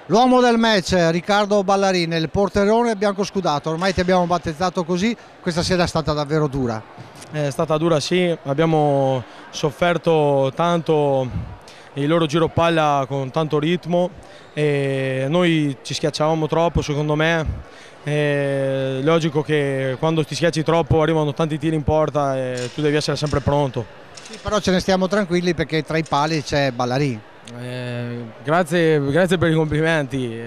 L'uomo del match, Riccardo Ballarin, il porterone biancoscudato, ormai ti abbiamo battezzato così, questa sera è stata davvero dura. È stata dura, sì, abbiamo sofferto tanto il loro giro palla con tanto ritmo e noi ci schiacciavamo troppo, secondo me. È logico che quando ti schiacci troppo arrivano tanti tiri in porta e tu devi essere sempre pronto. Sì, però ce ne stiamo tranquilli perché tra i pali c'è Ballarin. Grazie per i complimenti,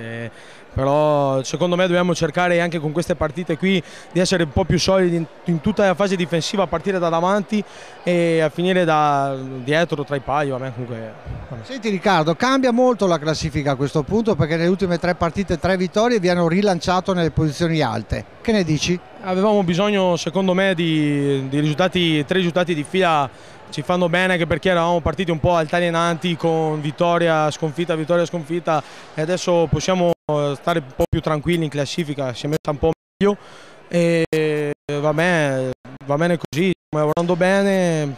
però secondo me dobbiamo cercare anche con queste partite qui di essere un po' più solidi in tutta la fase difensiva, a partire da davanti e a finire da dietro tra i pali. Comunque. Senti Riccardo, cambia molto la classifica a questo punto perché nelle ultime 3 partite 3 vittorie vi hanno rilanciato nelle posizioni alte. Che ne dici? Avevamo bisogno, secondo me, di risultati, 3 risultati di fila ci fanno bene, anche perché eravamo partiti un po' altalenanti con vittoria, sconfitta e adesso possiamo stare un po' più tranquilli in classifica, si è messa un po' meglio e va bene così, stiamo lavorando bene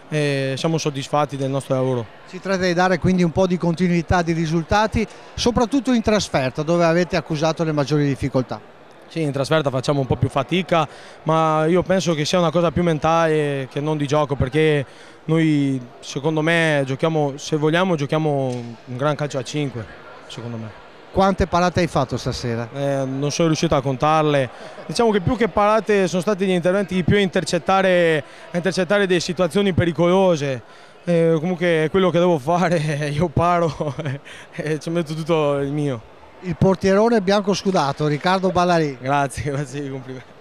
e siamo soddisfatti del nostro lavoro. Si tratta di dare quindi un po' di continuità di risultati, soprattutto in trasferta dove avete accusato le maggiori difficoltà. Sì, in trasferta facciamo un po' più fatica, ma io penso che sia una cosa più mentale che non di gioco, perché noi, secondo me, giochiamo, se vogliamo, giochiamo un gran calcio a 5, secondo me. Quante parate hai fatto stasera? Non sono riuscito a contarle. Diciamo che più che parate sono stati gli interventi più a intercettare delle situazioni pericolose. Comunque è quello che devo fare, io paro e ci metto tutto il mio. Il portierone biancoscudato, Riccardo Ballarin. Grazie, complimenti.